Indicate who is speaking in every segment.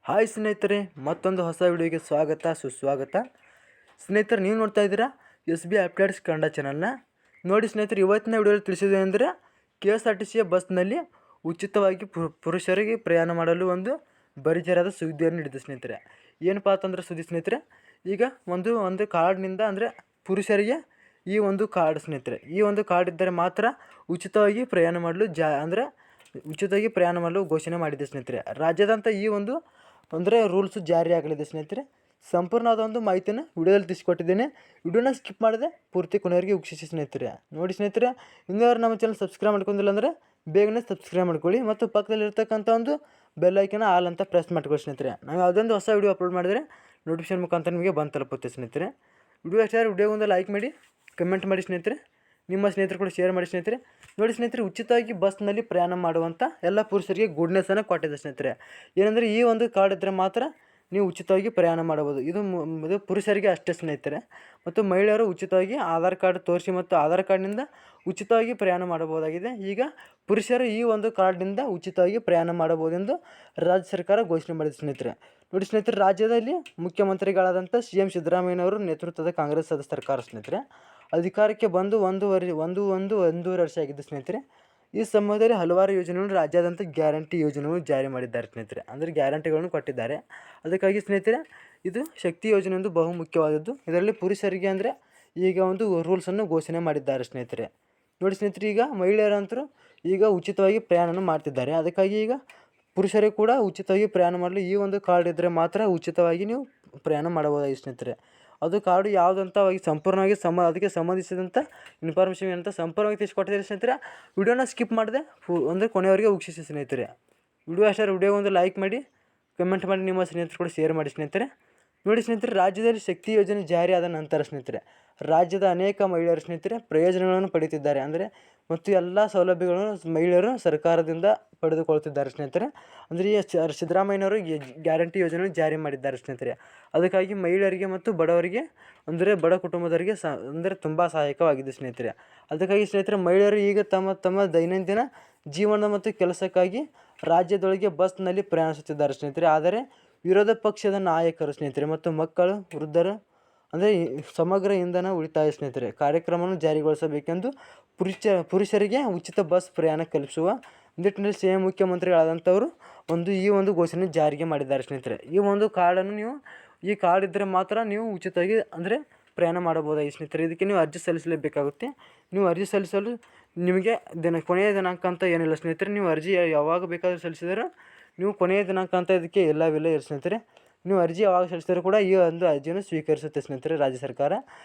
Speaker 1: Hi ಸ್ನೇಹಿತರೆ, ಮತ್ತೊಂದು ಹೊಸ ವಿಡಿಯೋಗೆ ಸ್ವಾಗತ ಸುಸ್ವಾಗತ. ಸ್ನೇಹಿತರೆ, ನೀವು ನೋಡ್ತಾ ಇದ್ದೀರಾ SB ಅಪ್ಡೇಟ್ಸ್ ಕನ್ನಡ ಚಾನಲ್ನ. ನೋಡಿ ಸ್ನೇಹಿತರೆ, ಇವತ್ತಿನ ವಿಡಿಯೋದಲ್ಲಿ ತಿಳಿಸಿದೆ ಅಂದರೆ KSRTC ಬಸ್ನಲ್ಲಿ ಉಚಿತವಾಗಿ ಪುರುಷರಿಗೆ ಪ್ರಯಾಣ ಮಾಡಲು ಒಂದು ಭರ್ಜರಿಯಾದ ಸುದ್ದಿಯನ್ನು ನೀಡಿದೆ ಸ್ನೇಹಿತರೆ. ಏನಪ್ಪ ಅಂತಂದ್ರೆ ಸುದ್ದಿ ಸ್ನೇಹಿತರೆ, ಈಗ ಒಂದು ಕಾರ್ಡ್ನಿಂದ ಅಂದರೆ ಪುರುಷರಿಗೆ ಈ ಒಂದು ಕಾರ್ಡ್ ಸ್ನೇಹಿತರೆ, ಈ ಒಂದು ಕಾರ್ಡ್ ಇದ್ದರೆ ಮಾತ್ರ ಉಚಿತವಾಗಿ ಪ್ರಯಾಣ ಮಾಡಲು ಉಚಿತವಾಗಿ ಪ್ರಯಾಣ ಮಾಡಲು ಘೋಷಣೆ ಮಾಡಿದೆ ಸ್ನೇಹಿತರೆ. ರಾಜ್ಯಾದ್ಯಂತ ಈ ಒಂದು ರೂಲ್ಸು ಜಾರಿ ಆಗಲಿದೆ ಸ್ನೇಹಿತರೆ. ಸಂಪೂರ್ಣವಾದ ಒಂದು ಮಾಹಿತಿಯನ್ನು ವಿಡಿಯೋದಲ್ಲಿ ತಿಳಿಸ್ಕೊಟ್ಟಿದ್ದೇನೆ. ವಿಡಿಯೋನ ಸ್ಕಿಪ್ ಮಾಡಿದೆ ಪೂರ್ತಿ ಕೊನೆಯವರೆಗೆ ವೀಕ್ಷಿಸಿ ಸ್ನೇಹಿತರೆ. ನೋಡಿ ಸ್ನೇಹಿತರೆ, ಇನ್ನೂ ನಮ್ಮ ಚಾನಲ್ ಸಬ್ಸ್ಕ್ರೈಬ್ ಮಾಡ್ಕೊಂಡಿಲ್ಲ ಅಂದರೆ ಬೇಗನೆ ಸಬ್ಸ್ಕ್ರೈಬ್ ಮಾಡ್ಕೊಳ್ಳಿ ಮತ್ತು ಪಕ್ಕದಲ್ಲಿರ್ತಕ್ಕಂಥ ಒಂದು ಬೆಲ್ ಐಕನ್ನ ಆಲ್ ಅಂತ ಪ್ರೆಸ್ ಮಾಡ್ಕೊಳ್ಳಿ ಸ್ನೇಹಿತರೆ. ನಾವು ಯಾವುದೊಂದು ಹೊಸ ವಿಡಿಯೋ ಅಪ್ಲೋಡ್ ಮಾಡಿದರೆ ನೋಟಿಫಿಕೇಶನ್ ಮುಖಾಂತರ ನಿಮಗೆ ಬಂದು ತಲುಪುತ್ತೆ ಸ್ನೇಹಿತರೆ. ವಿಡಿಯೋ ಇಷ್ಟ ಆದರೆ ವಿಡಿಯೋಗೊಂದು ಲೈಕ್ ಮಾಡಿ, ಕಮೆಂಟ್ ಮಾಡಿ ಸ್ನೇಹಿತರೆ. ನಿಮ್ಮ ಸ್ನೇಹಿತರು ಕೂಡ ಶೇರ್ ಮಾಡಿ ಸ್ನೇಹಿತರೆ. ನೋಡಿ ಸ್ನೇಹಿತರೆ, ಉಚಿತವಾಗಿ ಬಸ್ನಲ್ಲಿ ಪ್ರಯಾಣ ಮಾಡುವಂಥ ಎಲ್ಲ ಪುರುಷರಿಗೆ ಗುಡ್ನೆಸ್ಸನ್ನು ಕೊಟ್ಟಿದೆ ಸ್ನೇಹಿತರೆ. ಏನಂದರೆ ಈ ಒಂದು ಕಾರ್ಡ್ ಇದ್ದರೆ ಮಾತ್ರ ನೀವು ಉಚಿತವಾಗಿ ಪ್ರಯಾಣ ಮಾಡಬಹುದು. ಇದು ಪುರುಷರಿಗೆ ಅಷ್ಟೇ ಸ್ನೇಹಿತರೆ. ಮತ್ತು ಮಹಿಳೆಯರು ಉಚಿತವಾಗಿ ಆಧಾರ್ ಕಾರ್ಡ್ ತೋರಿಸಿ ಮತ್ತು ಆಧಾರ್ ಕಾರ್ಡ್ನಿಂದ ಉಚಿತವಾಗಿ ಪ್ರಯಾಣ ಮಾಡಬಹುದಾಗಿದೆ. ಈಗ ಪುರುಷರು ಈ ಒಂದು ಕಾರ್ಡ್ನಿಂದ ಉಚಿತವಾಗಿ ಪ್ರಯಾಣ ಮಾಡಬಹುದೆಂದು ರಾಜ್ಯ ಸರ್ಕಾರ ಘೋಷಣೆ ಮಾಡಿದೆ ಸ್ನೇಹಿತರೆ. ನೋಡಿ ಸ್ನೇಹಿತರೆ, ರಾಜ್ಯದಲ್ಲಿ ಮುಖ್ಯಮಂತ್ರಿಗಳಾದಂಥ CM ಸಿದ್ದರಾಮಯ್ಯನವರು ನೇತೃತ್ವದ ಕಾಂಗ್ರೆಸ್ ಸರ್ಕಾರ ಸ್ನೇಹಿತರೆ ಅಧಿಕಾರಕ್ಕೆ ಬಂದು ಒಂದೂವರೆ ವರ್ಷ ಆಗಿದೆ ಸ್ನೇಹಿತರೆ. ಈ ಸಮಯದಲ್ಲಿ ಹಲವಾರು ಯೋಜನೆಗಳು ರಾಜ್ಯಾದ್ಯಂತ ಗ್ಯಾರಂಟಿ ಯೋಜನೆಗಳು ಜಾರಿ ಮಾಡಿದ್ದಾರೆ ಸ್ನೇಹಿತರೆ. ಅಂದರೆ ಗ್ಯಾರಂಟಿಗಳನ್ನು ಕೊಟ್ಟಿದ್ದಾರೆ. ಅದಕ್ಕಾಗಿ ಸ್ನೇಹಿತರೆ, ಇದು ಶಕ್ತಿ ಯೋಜನೆ ಒಂದು ಬಹು ಮುಖ್ಯವಾದದ್ದು. ಇದರಲ್ಲಿ ಪುರುಷರಿಗೆ ಅಂದರೆ ಈಗ ಒಂದು ರೂಲ್ಸನ್ನು ಘೋಷಣೆ ಮಾಡಿದ್ದಾರೆ ಸ್ನೇಹಿತರೆ. ನೋಡಿ ಸ್ನೇಹಿತರೆ, ಈಗ ಮಹಿಳೆಯರಂತರೂ ಈಗ ಉಚಿತವಾಗಿ ಪ್ರಯಾಣವನ್ನು ಮಾಡ್ತಿದ್ದಾರೆ. ಅದಕ್ಕಾಗಿ ಈಗ ಪುರುಷರಿಗೆ ಕೂಡ ಉಚಿತವಾಗಿ ಪ್ರಯಾಣ ಮಾಡಲು ಈ ಒಂದು ಕಾರ್ಡ್ ಇದ್ದರೆ ಮಾತ್ರ ಉಚಿತವಾಗಿ ನೀವು ಪ್ರಯಾಣ ಮಾಡಬಹುದಾಗಿದೆ ಸ್ನೇಹಿತರೆ. ಅದು ಕಾರ್ಡು ಯಾವುದಂತ ಸಂಪೂರ್ಣವಾಗಿ ಅದಕ್ಕೆ ಸಂಬಂಧಿಸಿದಂಥ ಇನ್ಫಾರ್ಮೇಷನ್ ಅಂತ ಸಂಪೂರ್ಣವಾಗಿ ತಿಳಿಸ್ಕೊಟ್ಟಿದ್ದಾರೆ ಸ್ನೇಹಿತರೆ. ವಿಡಿಯೋನ ಸ್ಕಿಪ್ ಮಾಡಿದೆ ಕೊನೆಯವರೆಗೆ ವೀಕ್ಷಿಸಿ ಸ್ನೇಹಿತರೆ. ವಿಡಿಯೋ ಅಷ್ಟೇ ವಿಡಿಯೋ ಒಂದು ಲೈಕ್ ಮಾಡಿ, ಕಮೆಂಟ್ ಮಾಡಿ, ನಿಮ್ಮ ಸ್ನೇಹಿತರು ಕೂಡ ಶೇರ್ ಮಾಡಿ ಸ್ನೇಹಿತರೆ. ನೋಡಿ ಸ್ನೇಹಿತರೆ, ರಾಜ್ಯದಲ್ಲಿ ಶಕ್ತಿ ಯೋಜನೆ ಜಾರಿಯಾದ ನಂತರ ಸ್ನೇಹಿತರೆ ರಾಜ್ಯದ ಅನೇಕ ಮಹಿಳೆಯರು ಸ್ನೇಹಿತರೆ ಪ್ರಯೋಜನಗಳನ್ನು ಪಡೆಯುತ್ತಿದ್ದಾರೆ. ಅಂದರೆ ಮತ್ತು ಎಲ್ಲ ಸೌಲಭ್ಯಗಳನ್ನು ಮಹಿಳೆಯರು ಸರ್ಕಾರದಿಂದ ಪಡೆದುಕೊಳ್ತಿದ್ದಾರೆ ಸ್ನೇಹಿತರೆ. ಅಂದರೆ ಈ ಸಿದ್ದರಾಮಯ್ಯನವರು ಗ್ಯಾರಂಟಿ ಯೋಜನೆ ಜಾರಿ ಮಾಡಿದ್ದಾರೆ ಸ್ನೇಹಿತರೆ. ಅದಕ್ಕಾಗಿ ಮಹಿಳೆಯರಿಗೆ ಮತ್ತು ಬಡವರಿಗೆ ಅಂದರೆ ಬಡ ಕುಟುಂಬದವರಿಗೆ ತುಂಬ ಸಹಾಯಕವಾಗಿದೆ ಸ್ನೇಹಿತರೆ. ಅದಕ್ಕಾಗಿ ಸ್ನೇಹಿತರೆ, ಮಹಿಳೆಯರು ಈಗ ತಮ್ಮ ದೈನಂದಿನ ಜೀವನ ಮತ್ತು ಕೆಲಸಕ್ಕಾಗಿ ರಾಜ್ಯದೊಳಗೆ ಬಸ್ನಲ್ಲಿ ಪ್ರಯಾಣಿಸುತ್ತಿದ್ದಾರೆ ಸ್ನೇಹಿತರೆ. ಆದರೆ ವಿರೋಧ ಪಕ್ಷದ ನಾಯಕರು ಸ್ನೇಹಿತರೆ ಮತ್ತು ಮಕ್ಕಳು, ವೃದ್ಧರು ಅಂದರೆ ಸಮಗ್ರ ಇಂಧನ ಉಳಿತಾಯ ಸ್ನೇಹಿತರೆ ಕಾರ್ಯಕ್ರಮವನ್ನು ಜಾರಿಗೊಳಿಸಬೇಕೆಂದು ಪುರುಷರಿಗೆ ಉಚಿತ ಬಸ್ ಪ್ರಯಾಣ ಕಲ್ಪಿಸುವ ನಿಟ್ಟಿನಲ್ಲಿ CM ಮುಖ್ಯಮಂತ್ರಿಗಳಾದಂಥವರು ಈ ಒಂದು ಘೋಷಣೆ ಜಾರಿಗೆ ಮಾಡಿದ್ದಾರೆ ಸ್ನೇಹಿತರೆ. ಈ ಒಂದು ಕಾರ್ಡನ್ನು ಈ ಕಾರ್ಡ್ ಇದ್ದರೆ ಮಾತ್ರ ನೀವು ಉಚಿತವಾಗಿ ಅಂದರೆ ಪ್ರಯಾಣ ಮಾಡಬಹುದಾಗಿ ಸ್ನೇಹಿತರೆ. ಇದಕ್ಕೆ ನೀವು ಅರ್ಜಿ ಸಲ್ಲಿಸಲೇಬೇಕಾಗುತ್ತೆ. ನೀವು ಅರ್ಜಿ ಸಲ್ಲಿಸಲು ನಿಮಗೆ ಕೊನೆಯ ದಿನಾಂಕ ಅಂತ ಏನಿಲ್ಲ ಸ್ನೇಹಿತರೆ. ನೀವು ಅರ್ಜಿ ಯಾವಾಗ ಬೇಕಾದರೂ ಸಲ್ಲಿಸಿದರೆ ನೀವು ಕೊನೆಯ ದಿನಾಂಕ ಅಂತ ಇದಕ್ಕೆ ಎಲ್ಲವಿಲ್ಲ ಸ್ನೇಹಿತರೆ. ನೀವು ಅರ್ಜಿ ಯಾವಾಗ ಸಲ್ಲಿಸಿದರೂ ಕೂಡ ಈ ಒಂದು ಅರ್ಜಿಯನ್ನು ಸ್ವೀಕರಿಸುತ್ತೆ ಸ್ನೇಹಿತರೆ ರಾಜ್ಯ ಸರ್ಕಾರ.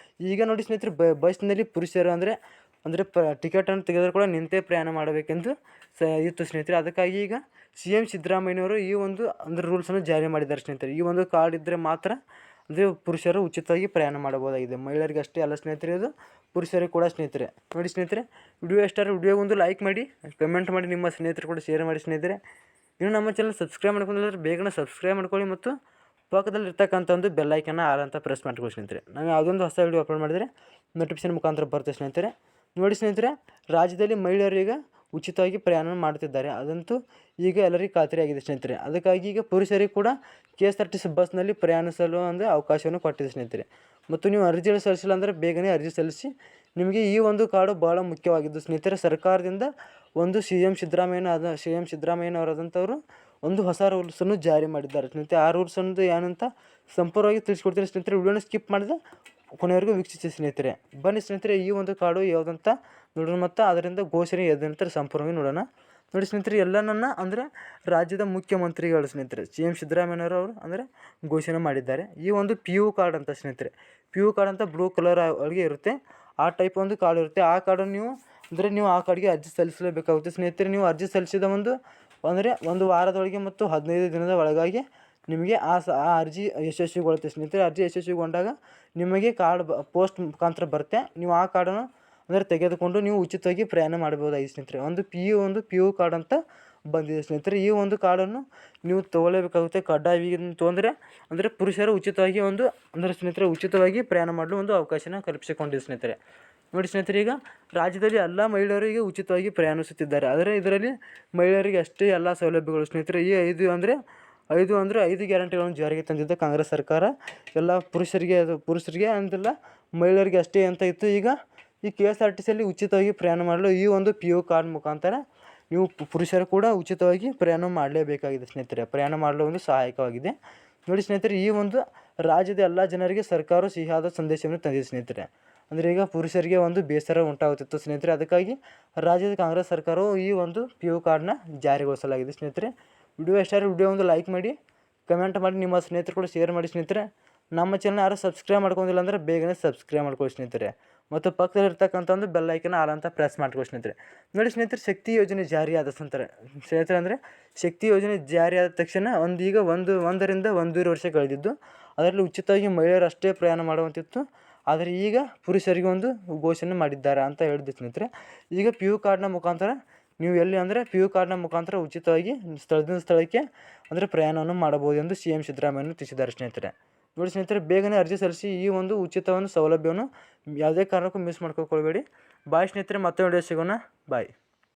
Speaker 1: ಈಗ ನೋಡಿ ಸ್ನೇಹಿತರೆ, ಬಸ್ನಲ್ಲಿ ಪುರುಷರು ಅಂದರೆ ಟಿಕೆಟನ್ನು ತೆಗೆದರೂ ಕೂಡ ನಿಂತೇ ಪ್ರಯಾಣ ಮಾಡಬೇಕೆಂದು ಇತ್ತು ಸ್ನೇಹಿತರೆ. ಅದಕ್ಕಾಗಿ ಈಗ CM ಸಿದ್ದರಾಮಯ್ಯನವರು ಈ ಒಂದು ರೂಲ್ಸನ್ನು ಜಾರಿ ಮಾಡಿದ್ದಾರೆ ಸ್ನೇಹಿತರೆ. ಈ ಒಂದು ಕಾರ್ಡ್ ಇದ್ದರೆ ಮಾತ್ರ ಪುರುಷರು ಉಚಿತವಾಗಿ ಪ್ರಯಾಣ ಮಾಡಬಹುದಾಗಿದೆ. ಮಹಿಳೆಯರಿಗೆ ಅಷ್ಟೇ ಅಲ್ಲ ಸ್ನೇಹಿತರೆ, ಇದು ಪುರುಷರಿಗೆ ಕೂಡ ಸ್ನೇಹಿತರೆ. ನೋಡಿ ಸ್ನೇಹಿತರೆ, ವಿಡಿಯೋ ಇಷ್ಟ ವಿಡಿಯೋಗೊಂದು ಲೈಕ್ ಮಾಡಿ, ಕಮೆಂಟ್ ಮಾಡಿ, ನಿಮ್ಮ ಸ್ನೇಹಿತರು ಕೂಡ ಶೇರ್ ಮಾಡಿ ಸ್ನೇಹಿತರೆ. ಇನ್ನು ನಮ್ಮ ಚಾನಲ್ ಸಬ್ಸ್ಕ್ರೈಬ್ ಮಾಡ್ಕೊಂಡಿದ್ರೆ ಬೇಗನೆ ಸಬ್ಸ್ಕ್ರೈಬ್ ಮಾಡ್ಕೊಳ್ಳಿ ಮತ್ತು ಪಕ್ಕದಲ್ಲಿ ಇರ್ತಕ್ಕಂಥ ಒಂದು ಬೆಲ್ ಐಕನ್ನ ಆಲ್ ಅಂತ ಪ್ರೆಸ್ ಮಾಡ್ಕೊಳ್ಳಿ ಸ್ನೇಹಿತರೆ. ನಾವು ಯಾವುದೊಂದು ಹೊಸ ವಿಡಿಯೋ ಅಪ್ಲೋಡ್ ಮಾಡಿದರೆ ನೋಟಿಫಿಕೇಶನ್ ಮುಖಾಂತರ ಬರುತ್ತೆ ಸ್ನೇಹಿತರೆ. ನೋಡಿ ಸ್ನೇಹಿತರೆ, ರಾಜ್ಯದಲ್ಲಿ ಮಹಿಳೆಯರು ಈಗ ಉಚಿತವಾಗಿ ಪ್ರಯಾಣ ಮಾಡುತ್ತಿದ್ದಾರೆ. ಅದಂತೂ ಈಗ ಎಲ್ಲರಿಗೂ ಖಾತ್ರಿಯಾಗಿದೆ ಸ್ನೇಹಿತರೆ. ಅದಕ್ಕಾಗಿ ಈಗ ಪುರುಷರಿಗೆ ಕೂಡ KSRTC ಬಸ್ನಲ್ಲಿ ಪ್ರಯಾಣಿಸಲು ಅವಕಾಶವನ್ನು ಕೊಟ್ಟಿದೆ ಸ್ನೇಹಿತರೆ. ಮತ್ತು ನೀವು ಅರ್ಜಿ ಸಲ್ಲಿಸಿಲ್ಲ ಅಂದರೆ ಬೇಗನೆ ಅರ್ಜಿ ಸಲ್ಲಿಸಿ. ನಿಮಗೆ ಈ ಒಂದು ಕಾರ್ಡು ಭಾಳ ಮುಖ್ಯವಾಗಿದ್ದು ಸ್ನೇಹಿತರೆ. ಸರ್ಕಾರದಿಂದ CM ಸಿದ್ದರಾಮಯ್ಯನವರಾದಂಥವರು ಹೊಸ ರೂಲ್ಸನ್ನು ಜಾರಿ ಮಾಡಿದ್ದಾರೆ ಸ್ನೇಹಿತರೆ. ಆ ರೂಲ್ಸ್ ಅನ್ನೋದು ಏನಂತ ಸಂಪೂರ್ಣವಾಗಿ ತಿಳಿಸ್ಕೊಡ್ತೀನಿ ಸ್ನೇಹಿತರೆ. ವಿಡಿಯೋನ ಸ್ಕಿಪ್ ಮಾಡಿದೆ ಕೊನೆಯವರೆಗೂ ವೀಕ್ಷಿಸಿ ಸ್ನೇಹಿತರೆ. ಬನ್ನಿ ಸ್ನೇಹಿತರೆ, ಈ ಒಂದು ಕಾರ್ಡು ಯಾವುದಂತ ನೋಡೋಣ ಮತ್ತು ಅದರಿಂದ ಘೋಷಣೆ ಎದ್ದಂತ ಸಂಪೂರ್ಣವಾಗಿ ನೋಡೋಣ. ನೋಡಿ ಸ್ನೇಹಿತರೆ, ಎಲ್ಲ ರಾಜ್ಯದ ಮುಖ್ಯಮಂತ್ರಿಗಳು ಸ್ನೇಹಿತರೆ CM ಸಿದ್ದರಾಮಯ್ಯನವರು ಘೋಷಣೆ ಮಾಡಿದ್ದಾರೆ. ಈ ಒಂದು PU ಕಾರ್ಡ್ ಅಂತ ಸ್ನೇಹಿತರೆ, PU ಕಾರ್ಡ್ ಅಂತ ಬ್ಲೂ ಕಲರ್ ಒಳಗೆ ಇರುತ್ತೆ. ಆ ಟೈಪ್ ಒಂದು ಕಾರ್ಡ್ ಇರುತ್ತೆ. ಆ ಕಾರ್ಡನ್ನು ನೀವು ಆ ಕಾರ್ಡ್ಗೆ ಅರ್ಜಿ ಸಲ್ಲಿಸಲೇಬೇಕಾಗುತ್ತೆ ಸ್ನೇಹಿತರೆ. ನೀವು ಅರ್ಜಿ ಸಲ್ಲಿಸಿದ ಒಂದು ವಾರದೊಳಗೆ ಮತ್ತು 15 ದಿನದ ಒಳಗಾಗಿ ನಿಮಗೆ ಆ ಅರ್ಜಿ ಯಶಸ್ವಿಗೊಳ್ಳುತ್ತೆ ಸ್ನೇಹಿತರೆ. ಅರ್ಜಿ ಯಶಸ್ವಿಗೊಂಡಾಗ ನಿಮಗೆ ಕಾರ್ಡ್ ಪೋಸ್ಟ್ ಮುಖಾಂತರ ಬರುತ್ತೆ. ನೀವು ಆ ಕಾರ್ಡನ್ನು ತೆಗೆದುಕೊಂಡು ನೀವು ಉಚಿತವಾಗಿ ಪ್ರಯಾಣ ಮಾಡಬಹುದಾಗಿದೆ ಸ್ನೇಹಿತರೆ. PU ಕಾರ್ಡ್ ಅಂತ ಬಂದಿದೆ ಸ್ನೇಹಿತರೆ. ಈ ಒಂದು ಕಾರ್ಡನ್ನು ನೀವು ತೊಗೊಳ್ಳೇಬೇಕಾಗುತ್ತೆ ಕಡ್ಡಾಯವಾಗಿ. ತೊಗೊಂಡ್ರೆ ಪುರುಷರು ಉಚಿತವಾಗಿ ಸ್ನೇಹಿತರೆ ಉಚಿತವಾಗಿ ಪ್ರಯಾಣ ಮಾಡಲು ಒಂದು ಅವಕಾಶನ ಕಲ್ಪಿಸಿಕೊಂಡಿದೆ ಸ್ನೇಹಿತರೆ. ನೋಡಿ ಸ್ನೇಹಿತರೆ, ಈಗ ರಾಜ್ಯದಲ್ಲಿ ಎಲ್ಲ ಮಹಿಳೆಯರಿಗೆ ಉಚಿತವಾಗಿ ಪ್ರಯಾಣಿಸುತ್ತಿದ್ದಾರೆ. ಆದರೆ ಇದರಲ್ಲಿ ಮಹಿಳೆಯರಿಗೆ ಅಷ್ಟೇ ಎಲ್ಲ ಸೌಲಭ್ಯಗಳು ಸ್ನೇಹಿತರೆ. ಇದು 5 ಅಂದರೆ 5 ಗ್ಯಾರಂಟಿಗಳನ್ನು ಜಾರಿಗೆ ತಂದಿದ್ದ ಕಾಂಗ್ರೆಸ್ ಸರ್ಕಾರ. ಎಲ್ಲ ಪುರುಷರಿಗೆ ಅಂತಿಲ್ಲ, ಮಹಿಳೆಯರಿಗೆ ಅಷ್ಟೇ ಅಂತ ಇತ್ತು. ಈಗ ಈ KSRTCಯಲ್ಲಿ ಉಚಿತವಾಗಿ ಪ್ರಯಾಣ ಮಾಡಲು ಈ ಒಂದು PU ಕಾರ್ಡ್ ಮುಖಾಂತರ ನೀವು ಪುರುಷರು ಕೂಡ ಉಚಿತವಾಗಿ ಪ್ರಯಾಣ ಮಾಡಲೇಬೇಕಾಗಿದೆ ಸ್ನೇಹಿತರೆ. ಪ್ರಯಾಣ ಮಾಡಲು ಒಂದು ಸಹಾಯಕವಾಗಿದೆ. ನೋಡಿ ಸ್ನೇಹಿತರೆ, ಈ ಒಂದು ರಾಜ್ಯದ ಎಲ್ಲ ಜನರಿಗೆ ಸರ್ಕಾರವು ಸಿಹಿಯಾದ ಸಂದೇಶವನ್ನು ತಂದಿದೆ ಸ್ನೇಹಿತರೆ. ಅಂದರೆ ಈಗ ಪುರುಷರಿಗೆ ಒಂದು ಬೇಸರ ಉಂಟಾಗುತ್ತಿತ್ತು ಸ್ನೇಹಿತರೆ. ಅದಕ್ಕಾಗಿ ರಾಜ್ಯದ ಕಾಂಗ್ರೆಸ್ ಸರ್ಕಾರವು ಈ ಒಂದು PU ಕಾರ್ಡ್ನ ಜಾರಿಗೊಳಿಸಲಾಗಿದೆ ಸ್ನೇಹಿತರೆ. ವಿಡಿಯೋ ಇಷ್ಟ ಆದರೆ ವಿಡಿಯೋ ಒಂದು ಲೈಕ್ ಮಾಡಿ, ಕಮೆಂಟ್ ಮಾಡಿ, ನಿಮ್ಮ ಸ್ನೇಹಿತರು ಕೂಡ ಶೇರ್ ಮಾಡಿ ಸ್ನೇಹಿತರೆ. ನಮ್ಮ ಚಾನಲ್ ಯಾರು ಸಬ್ಸ್ಕ್ರೈಬ್ ಮಾಡ್ಕೊಂಡಿಲ್ಲ ಅಂದರೆ ಬೇಗನೆ ಸಬ್ಸ್ಕ್ರೈಬ್ ಮಾಡ್ಕೊಳ್ಳಿ ಸ್ನೇಹಿತರೆ. ಮತ್ತು ಪಕ್ಕದಲ್ಲಿರ್ತಕ್ಕಂಥ ಒಂದು ಬೆಲ್ ಐಕನ್ ಆಲ್ ಅಂತ ಪ್ರೆಸ್ ಮಾಡ್ಕೊಳ್ಳಿ ಸ್ನೇಹಿತರೆ. ನೋಡಿ ಸ್ನೇಹಿತರೆ, ಶಕ್ತಿ ಯೋಜನೆ ಜಾರಿಯಾದ ಸ್ನೇಹಿತರೆ ಅಂದರೆ ಶಕ್ತಿ ಯೋಜನೆ ಜಾರಿಯಾದ ತಕ್ಷಣ ಒಂದರಿಂದ 1.5 ವರ್ಷ ಕಳೆದಿದ್ದು. ಅದರಲ್ಲಿ ಉಚಿತವಾಗಿ ಮಹಿಳೆಯರು ಅಷ್ಟೇ ಪ್ರಯಾಣ ಮಾಡುವಂತಿತ್ತು. ಆದರೆ ಈಗ ಪುರುಷರಿಗೆ ಒಂದು ಘೋಷಣೆ ಮಾಡಿದ್ದಾರೆ ಅಂತ ಹೇಳಿದ್ದೆ ಸ್ನೇಹಿತರೆ. ಈಗ PU ಕಾರ್ಡ್ನ ಮುಖಾಂತರ ನೀವು ಎಲ್ಲಿ ಅಂದರೆ PU ಕಾರ್ಡ್ನ ಮುಖಾಂತರ ಉಚಿತವಾಗಿ ಸ್ಥಳದಿಂದ ಸ್ಥಳಕ್ಕೆ ಅಂದರೆ ಪ್ರಯಾಣವನ್ನು ಮಾಡಬಹುದು ಎಂದು CM ಸಿದ್ದರಾಮಯ್ಯನವರು ತಿಳಿಸಿದ್ದಾರೆ ಸ್ನೇಹಿತರೆ. ನೋಡಿ ಸ್ನೇಹಿತರೆ, ಬೇಗನೆ ಅರ್ಜಿ ಸಲ್ಲಿಸಿ ಈ ಒಂದು ಉಚಿತ ಒಂದು ಸೌಲಭ್ಯವನ್ನು ಯಾವುದೇ ಕಾರಣಕ್ಕೂ ಮಿಸ್ ಮಾಡ್ಕೊಳ್ಬೇಡಿ. ಬಾಯ್ ಸ್ನೇಹಿತರೆ, ಮತ್ತೆ ವಿಡಿಯೋ ಸಿಗೋಣ. ಬಾಯ್.